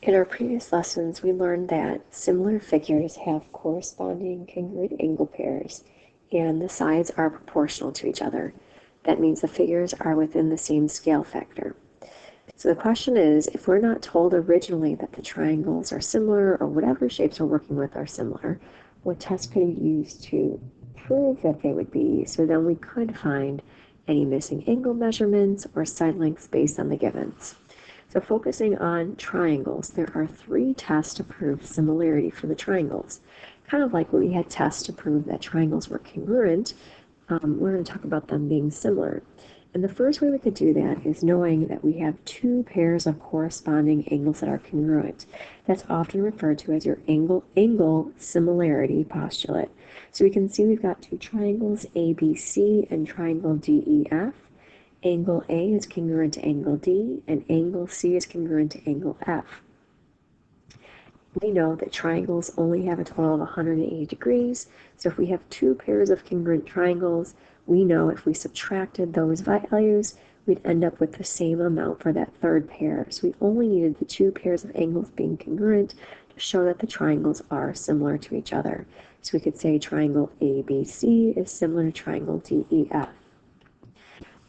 In our previous lessons, we learned that similar figures have corresponding congruent angle pairs, and the sides are proportional to each other. That means the figures are within the same scale factor. So the question is, if we're not told originally that the triangles are similar or whatever shapes we're working with are similar, what test could we use to prove that they would be? So then we could find any missing angle measurements or side lengths based on the givens. So focusing on triangles, there are 3 tests to prove similarity for the triangles. Kind of like when we had tests to prove that triangles were congruent, we're going to talk about them being similar. And the first way we could do that is knowing that we have 2 pairs of corresponding angles that are congruent. That's often referred to as your angle similarity postulate. So we can see we've got 2 triangles, ABC and triangle DEF. Angle A is congruent to angle D, and angle C is congruent to angle F. We know that triangles only have a total of 180 degrees, so if we have 2 pairs of congruent triangles, we know if we subtracted those values, we'd end up with the same amount for that third pair. So we only needed the 2 pairs of angles being congruent to show that the triangles are similar to each other. So we could say triangle ABC is similar to triangle DEF.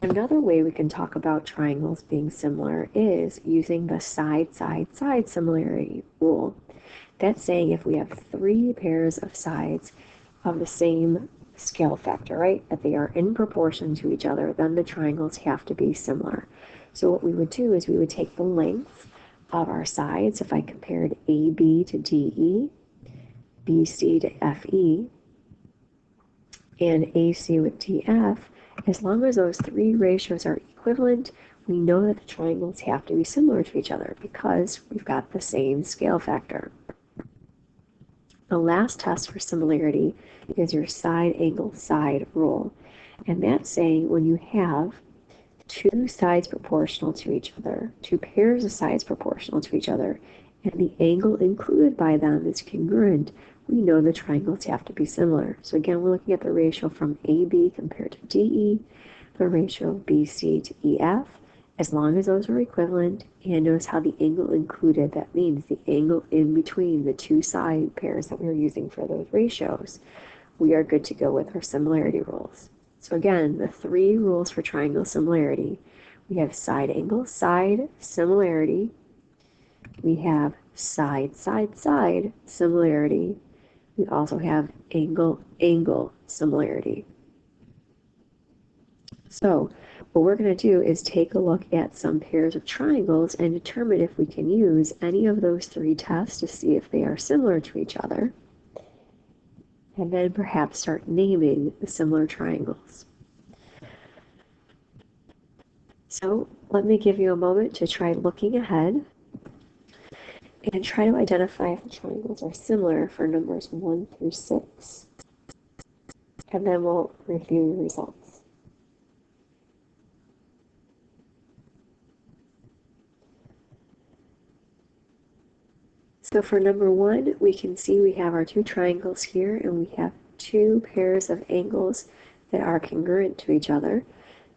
Another way we can talk about triangles being similar is using the side-side-side similarity rule. That's saying if we have 3 pairs of sides of the same scale factor, right, that they are in proportion to each other, then the triangles have to be similar. So what we would do is we would take the length of our sides. If I compared AB to DE, BC to FE, and AC with DF, as long as those 3 ratios are equivalent, we know that the triangles have to be similar to each other because we've got the same scale factor. The last test for similarity is your side angle side rule. And that's saying when you have 2 sides proportional to each other, 2 pairs of sides proportional to each other, and the angle included by them is congruent, we know the triangles have to be similar. So again, we're looking at the ratio from AB compared to DE, the ratio of BC to EF. As long as those are equivalent, and notice how the angle included, that means the angle in between the 2 side pairs that we're using for those ratios, we are good to go with our similarity rules. So again, the 3 rules for triangle similarity. We have side angle side similarity. We have side similarity. We also have angle similarity. So what we're going to do is take a look at some pairs of triangles and determine if we can use any of those 3 tests to see if they are similar to each other, and then perhaps start naming the similar triangles. So let me give you a moment to try looking ahead and try to identify if the triangles are similar for numbers 1 through 6, and then we'll review the results. So for number 1, we can see we have our 2 triangles here, and we have 2 pairs of angles that are congruent to each other.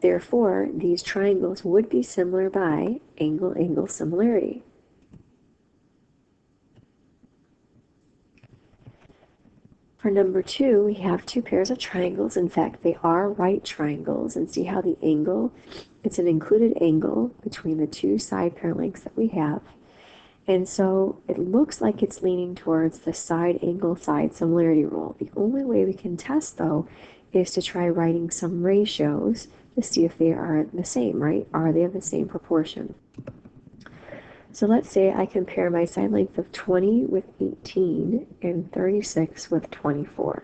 Therefore, these triangles would be similar by angle similarity. For number 2, we have 2 pairs of triangles. In fact, they are right triangles, and see how the angle, it's an included angle between the 2 side pair lengths that we have. And so it looks like it's leaning towards the side angle side similarity rule. The only way we can test, though, is to try writing some ratios to see if they are the same, right? Are they of the same proportion? So let's say I compare my side length of 20 with 18 and 36 with 24.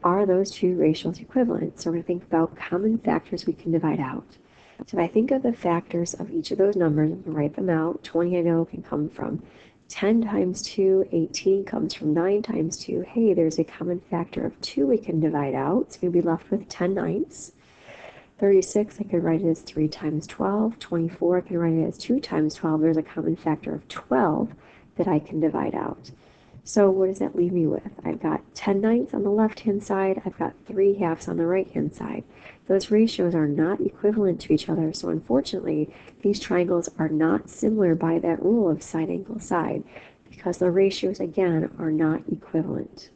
Are those 2 ratios equivalent? So we're going to think about common factors we can divide out. So if I think of the factors of each of those numbers and write them out, 20 I know can come from 10 times 2, 18 comes from 9 times 2. Hey, there's a common factor of 2 we can divide out. So we'll be left with 10 ninths. 36, I could write it as 3 times 12. 24, I can write it as 2 times 12. There's a common factor of 12 that I can divide out. So what does that leave me with? I've got 10/9 on the left-hand side. I've got 3/2 on the right-hand side. Those ratios are not equivalent to each other. So unfortunately, these triangles are not similar by that rule of side angle side because the ratios, again, are not equivalent.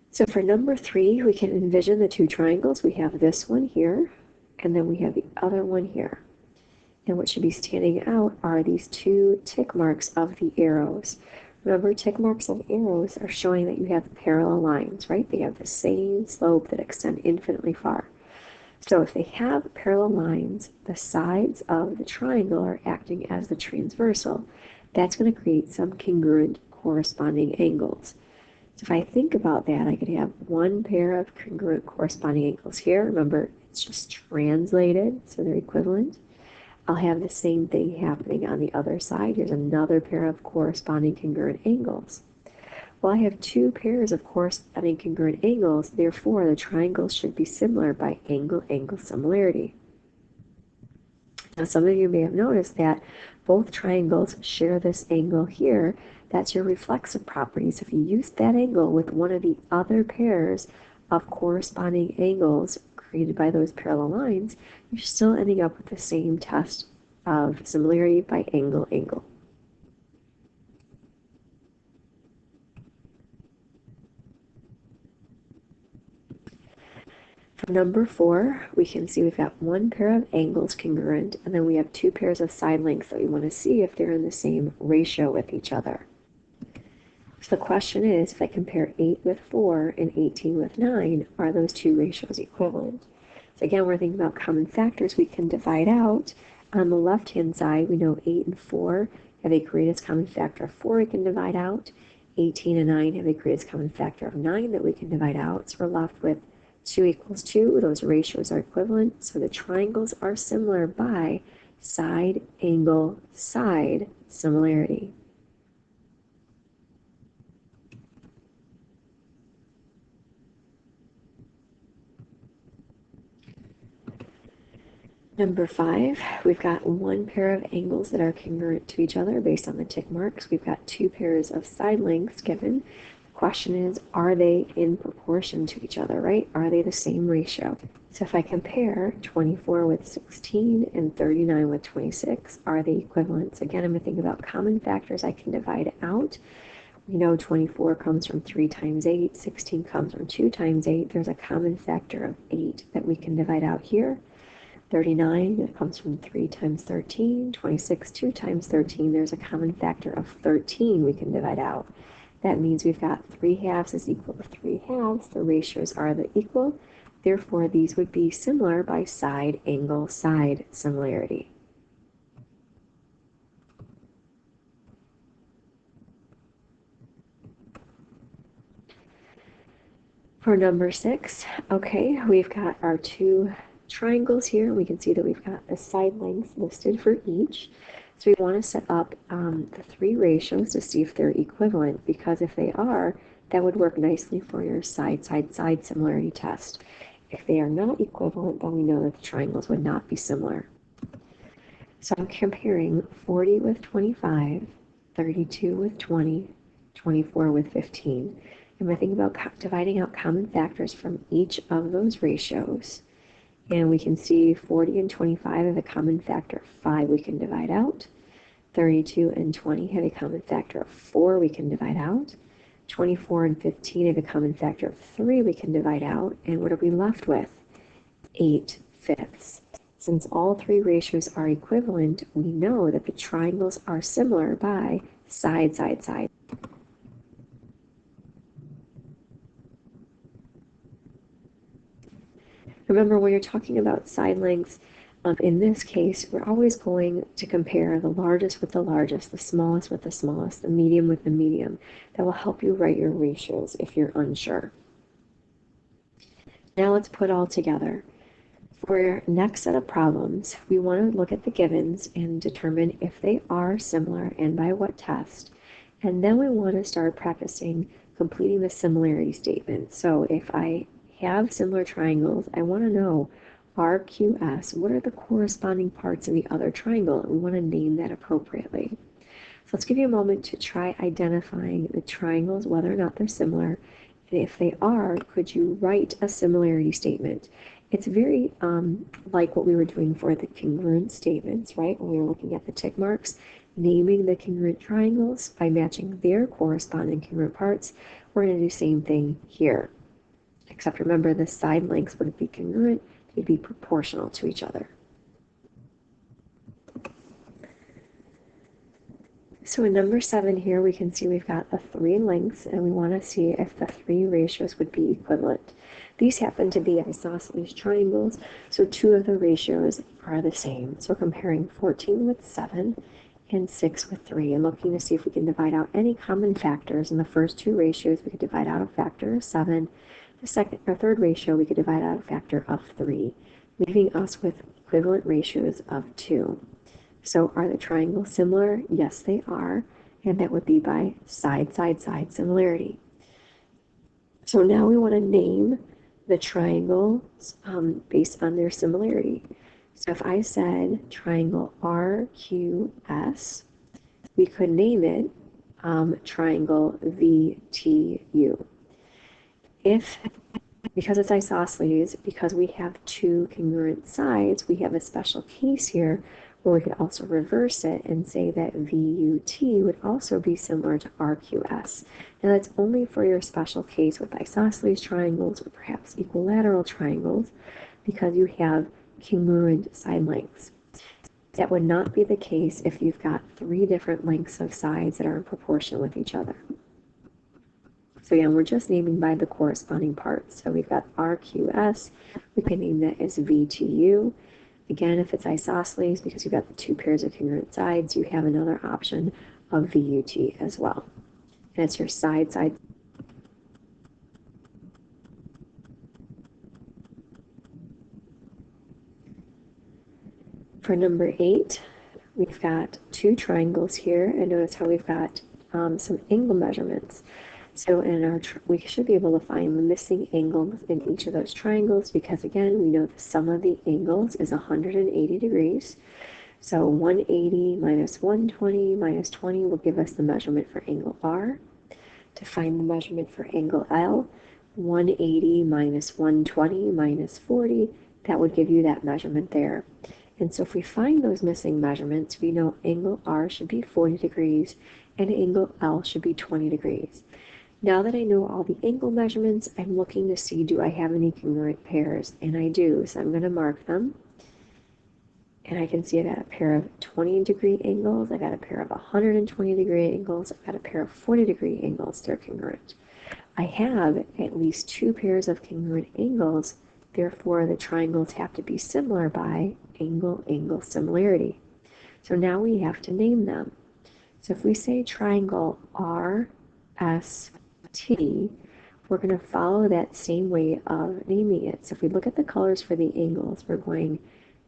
So for number 3, we can envision the two triangles. We have this one here, and then we have the other one here. And what should be standing out are these two tick marks of the arrows. Remember, tick marks of arrows are showing that you have parallel lines, right? They have the same slope that extend infinitely far. So if they have parallel lines, the sides of the triangle are acting as the transversal. That's going to create some congruent corresponding angles. So if I think about that, I could have one pair of congruent corresponding angles here. Remember, it's just translated, so they're equivalent. I'll have the same thing happening on the other side. Here's another pair of corresponding congruent angles. Well, I have two pairs of corresponding congruent angles, therefore the triangles should be similar by angle-angle similarity. Now, some of you may have noticed that both triangles share this angle here. That's your reflexive property. So if you use that angle with one of the other pairs of corresponding angles created by those parallel lines, you're still ending up with the same test of similarity by angle-angle. For number 4, we can see we've got one pair of angles congruent, and then we have two pairs of side lengths that we want to see if they're in the same ratio with each other. So the question is, if I compare 8 with 4 and 18 with 9, are those two ratios equivalent? So again, we're thinking about common factors we can divide out. On the left-hand side, we know 8 and 4 have a greatest common factor of 4 we can divide out. 18 and 9 have a greatest common factor of 9 that we can divide out. So we're left with 2 equals 2. Those ratios are equivalent. So the triangles are similar by side, angle, side similarity. Number 5, we've got one pair of angles that are congruent to each other based on the tick marks. We've got two pairs of side lengths given. The question is, are they in proportion to each other, right? Are they the same ratio? So if I compare 24 with 16 and 39 with 26, are they equivalent? So again, I'm going to think about common factors I can divide out. We know 24 comes from 3 times 8, 16 comes from 2 times 8. There's a common factor of 8 that we can divide out here. 39, it comes from 3 times 13. 26, 2 times 13. There's a common factor of 13 we can divide out. That means we've got 3/2 is equal to 3/2. The ratios are the equal. Therefore, these would be similar by side, angle, side similarity. For number 6, okay, we've got our two triangles here. We can see that we've got the side lengths listed for each. So we want to set up the three ratios to see if they're equivalent, because if they are, that would work nicely for your side similarity test. If they are not equivalent, then we know that the triangles would not be similar. So I'm comparing 40 with 25, 32 with 20, 24 with 15. And we're thinking about dividing out common factors from each of those ratios. And we can see 40 and 25 have a common factor of 5 we can divide out. 32 and 20 have a common factor of 4 we can divide out. 24 and 15 have a common factor of 3 we can divide out. And what are we left with? 8/5. Since all three ratios are equivalent, we know that the triangles are similar by side, side, side. Remember, when you're talking about side lengths, in this case, we're always going to compare the largest with the largest, the smallest with the smallest, the medium with the medium. That will help you write your ratios if you're unsure. Now let's put all together. For your next set of problems, we want to look at the givens and determine if they are similar and by what test. And then we want to start practicing completing the similarity statement. So if I have similar triangles, I want to know RQS, what are the corresponding parts of the other triangle? We want to name that appropriately. So let's give you a moment to try identifying the triangles, whether or not they're similar. And if they are, could you write a similarity statement? It's very like what we were doing for the congruent statements, right? When we were looking at the tick marks, naming the congruent triangles by matching their corresponding congruent parts. We're going to do the same thing here. Except remember, the side lengths wouldn't be congruent, they'd be proportional to each other. So in number 7 here, we can see we've got the 3 lengths, and we want to see if the 3 ratios would be equivalent. These happen to be isosceles triangles, so 2 of the ratios are the same. So comparing 14 with 7 and 6 with 3, and looking to see if we can divide out any common factors. In the first 2 ratios, we could divide out a factor of 7. The second or third ratio, we could divide out a factor of 3, leaving us with equivalent ratios of 2. So are the triangles similar? Yes, they are. And that would be by side, side, side similarity. So now we want to name the triangles based on their similarity. So if I said triangle RQS, we could name it triangle VTU. Because it's isosceles, because we have 2 congruent sides, we have a special case here where we could also reverse it and say that VUT would also be similar to RQS. Now that's only for your special case with isosceles triangles or perhaps equilateral triangles, because you have congruent side lengths. That would not be the case if you've got 3 different lengths of sides that are in proportion with each other. So again, we're just naming by the corresponding parts. So we've got RQS, we can name that as VTU. Again, if it's isosceles, because you've got the 2 pairs of congruent sides, you have another option of VUT as well. And it's your side, side. For number 8, we've got 2 triangles here, and notice how we've got some angle measurements. So in our we should be able to find the missing angles in each of those triangles, because again, we know the sum of the angles is 180 degrees. So 180 minus 120 minus 20 will give us the measurement for angle R. To find the measurement for angle L, 180 minus 120 minus 40, that would give you that measurement there. And so if we find those missing measurements, we know angle R should be 40 degrees and angle L should be 20 degrees. Now that I know all the angle measurements, I'm looking to see, do I have any congruent pairs? And I do, so I'm going to mark them. And I can see I got a pair of 20-degree angles, I got a pair of 120-degree angles, I've got a pair of 40-degree angles. They're congruent. I have at least 2 pairs of congruent angles, therefore the triangles have to be similar by angle-angle similarity. So now we have to name them. So if we say triangle RST, we're going to follow that same way of naming it. So if we look at the colors for the angles, we're going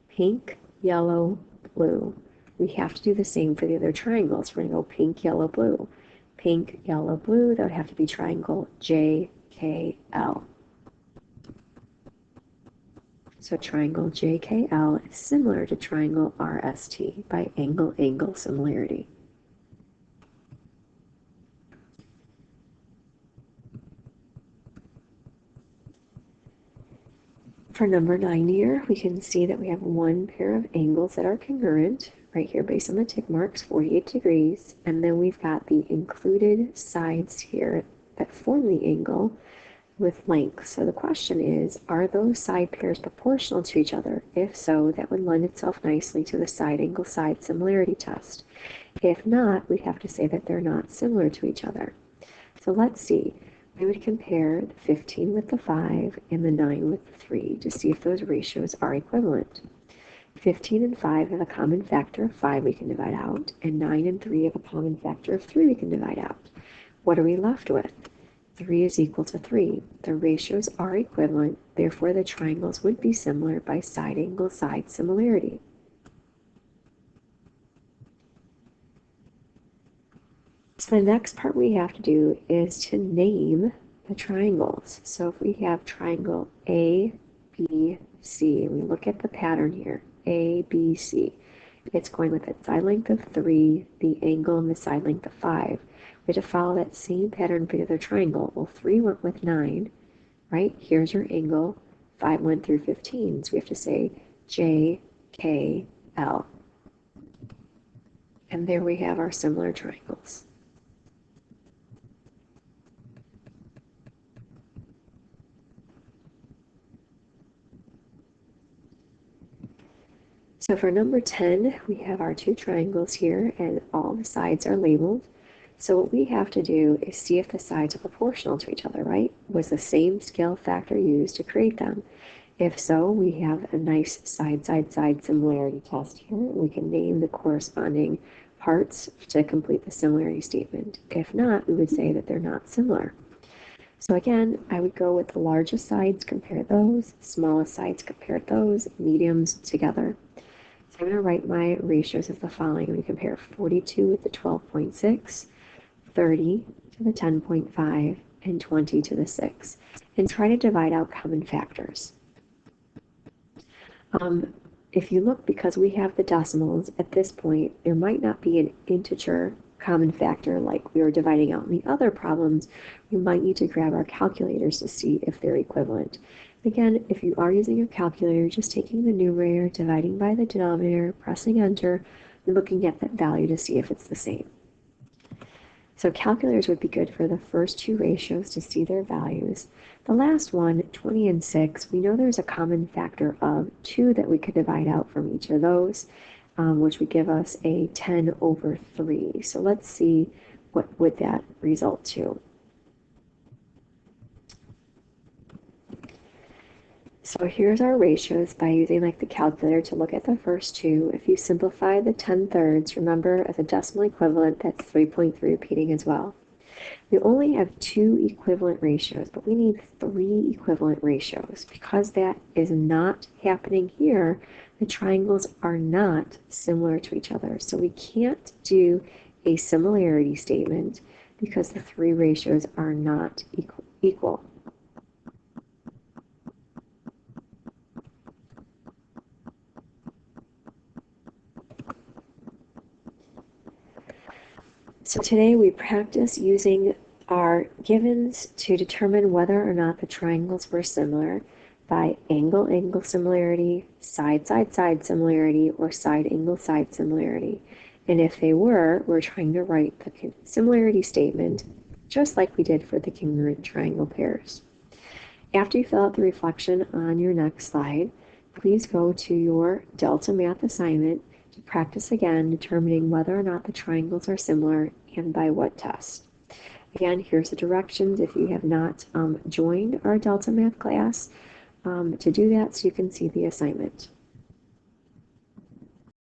pink, yellow, blue. We have to do the same for the other triangles. We're going to go pink, yellow, blue. Pink, yellow, blue, that would have to be triangle JKL. So triangle JKL is similar to triangle RST by angle-angle similarity. For number 9 here, we can see that we have 1 pair of angles that are congruent, right here based on the tick marks, 48 degrees, and then we've got the included sides here that form the angle with length. So the question is, are those side pairs proportional to each other? If so, that would lend itself nicely to the side angle side similarity test. If not, we'd have to say that they're not similar to each other. So let's see. We would compare the 15 with the 5 and the 9 with the 3 to see if those ratios are equivalent. 15 and 5 have a common factor of 5 we can divide out, and 9 and 3 have a common factor of 3 we can divide out. What are we left with? 3 is equal to 3. The ratios are equivalent, therefore the triangles would be similar by side angle side similarity. So the next part we have to do is to name the triangles. So if we have triangle ABCD, B, C. We look at the pattern here, A, B, C. It's going with a side length of 3, the angle, and the side length of 5. We have to follow that same pattern for the other triangle. Well, 3 went with 9, right? Here's your angle. 5 went through 15. So we have to say J, K, L. And there we have our similar triangles. So for number 10, we have our two triangles here and all the sides are labeled. So what we have to do is see if the sides are proportional to each other, right? Was the same scale factor used to create them? If so, we have a nice side similarity test here. We can name the corresponding parts to complete the similarity statement. If not, we would say that they're not similar. So again, I would go with the largest sides, compare those, smallest sides, compare those, mediums together. So I'm going to write my ratios as the following. We compare 42 with the 12.6, 30 to the 10.5, and 20 to the 6, and try to divide out common factors. If you look, because we have the decimals, at this point, there might not be an integer common factor like we were dividing out in the other problems. We might need to grab our calculators to see if they're equivalent. Again, if you are using your calculator, just taking the numerator, dividing by the denominator, pressing enter, and looking at that value to see if it's the same. So calculators would be good for the first two ratios to see their values. The last one, 20 and 6, we know there's a common factor of 2 that we could divide out from each of those, which would give us a 10 over 3. So let's see what would that result to. So here's our ratios by using like the calculator to look at the first two. If you simplify the 10/3, remember as a decimal equivalent, that's 3.3 repeating as well. We only have 2 equivalent ratios, but we need 3 equivalent ratios. Because that is not happening here, the triangles are not similar to each other. So we can't do a similarity statement because the 3 ratios are not equal. So today we practice using our givens to determine whether or not the triangles were similar by angle-angle similarity, side-side-side similarity, or side-angle-side similarity. And if they were, we're trying to write the similarity statement just like we did for the congruent triangle pairs. After you fill out the reflection on your next slide, please go to your Delta Math assignment to practice again determining whether or not the triangles are similar and by what test. Again, here's the directions if you have not joined our Delta Math class to do that so you can see the assignment.